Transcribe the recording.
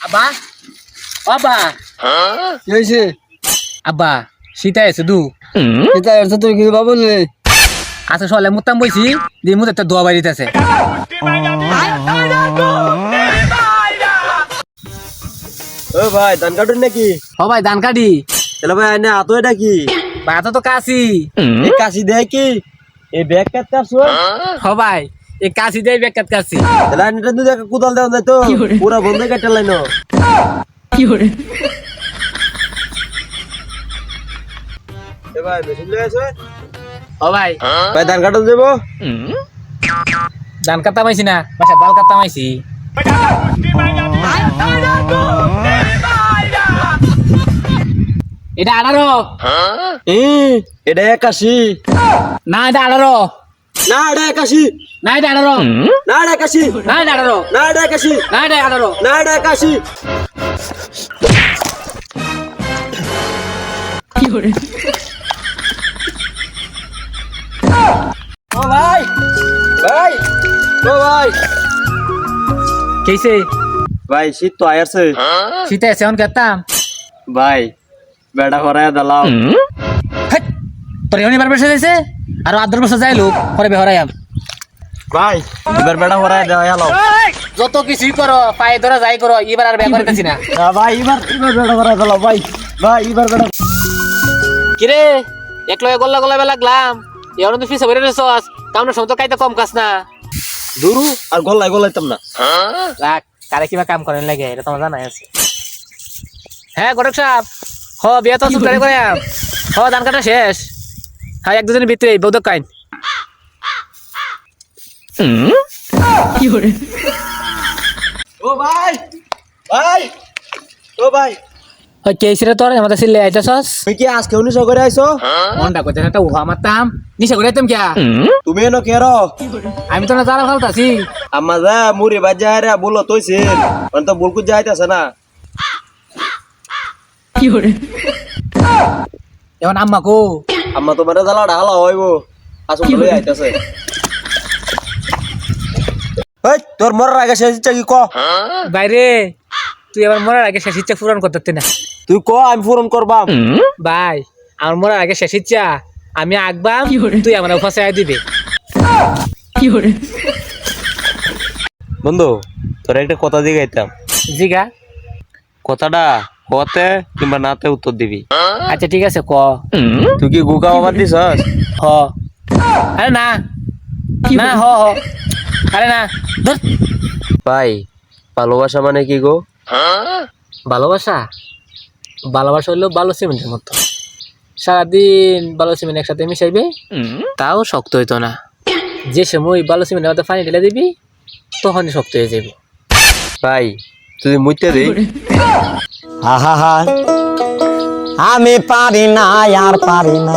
আব্বা আব্বা কি হয়েছে? আব্বা সীতা এসে দু এটা এসে তোর কি বাবু নে? আচ্ছা সলে মুতাম বইছি দিয়ে মুতে একটা দোয়া বাড়িতেছে ও ভাই ধান কাটুন নাকি? ও ভাই ধান কাটি তাহলে ভাই এনে আতো এটা কি? ভাই এত তো কাশি এই কাশি দেয় কি? এই ব্যাগ কাট কাটছো? হ ভাই এই কাশি দিয়ে বেকাত কাশি তাহলে এটা তুই দেখা কোদাল দেওয়া যায় তো পুরা বন্ধ কাটতে লাইনো। এ ভাই মেশিন লয়ে আছে? ও ভাই ভাই ধান কাটন দেবো? ধান কাটা মাইছি না বাসা ডাল কাটা মাইছি এটা 18 এটা 81। না এটা 18 না এটা 81। না এটা 18 না এটা 81। না এটা 18 না এটা 81। না এটা 18 না এটা 81। ও ভাই ভাই ও ভাই কেসে ভাই শীত তো আয়ারছে সীতা এসে অন করতাম ভাই বেড়া করায় দালাও তোর এমনি বার বসে যাইছে আর 8 বছর যাই লোক পরে বেহরাইম ভাই এবার বেড়া করায় দেওয়া হলো যত কিছুই করো পায়ে ধরা যাই করো এবার আর ব্যবহার করতেছি না ভাই এবার বেড়া করায় দালাও ভাই ভাই এবার বেড়া কিরে একলগে গল্লা গল্লা লাগলাম এমন তো ফিসে বেরে রেছস কামনা সময় তো কাইতে কম কাজ না দুরু আর গলাইতাম না। রাখ কারে কিবা কাম করেন লাগে এটা তোমার জানাই আছে হ্যাঁ গরক সাহেব হ বিয়া তো সুপারি করে হ ধান কাটা শেষ হ্যাঁ এক দুদিনের ভিতরে বৌদ্ধ কাইন ও ভাই ভাই ও ভাই ওই কেসিরে তোর আমাদের সিলে আইতাছস তুমি কি আজকে 19 করে আইছো? মনটা কইতে একটা উহা মারতাম নিশা করে আইতাম কিয়া তুমি এনো কেরো? আমি তো না জালা ফালতাছি আম্মা যা মুড়ি বাজা রে বলো তইছে মানে তো বলকু যাইতাছে না। এখন আম্মা কো আম্মা তোমার জ্বালা ঢালা হইবো আসল লই আইতাছে। এই তোর মরার আগে শেষ ইচ্ছা কি ক? বাইরে তুই এবার মরার আগে শেষ ইচ্ছা পূরণ করতে না তুই ক আমি পূরণ করবাম। ভাই আমার মরার আগে শেষ ইচ্ছা আমি আঁকবাম তুই আমার ফাঁসে দিবে বন্ধু তোর একটা কথা দিয়ে গাইতাম জিগা কথাটা হতে কিংবা নাতে উত্তর দিবি। আচ্ছা ঠিক আছে ক তুই কি গুকা বাবার দিছস? হ আরে না না হ হ আরে না ধর ভাই ভালোবাসা মানে কি গো? ভালোবাসা ভালোবাসা হইলো ভালো সিমেন্টের মতো সারাদিন ভালো সিমেন্ট একসাথে মিশাইবে তাও শক্ত হইতো না যে সময় ভালো সিমেন্টের মধ্যে পানি ঢেলে দিবি তখনই শক্ত হয়ে যাবে ভাই তুই মুইতে দে। আহা আমি পারি না আর পারি না।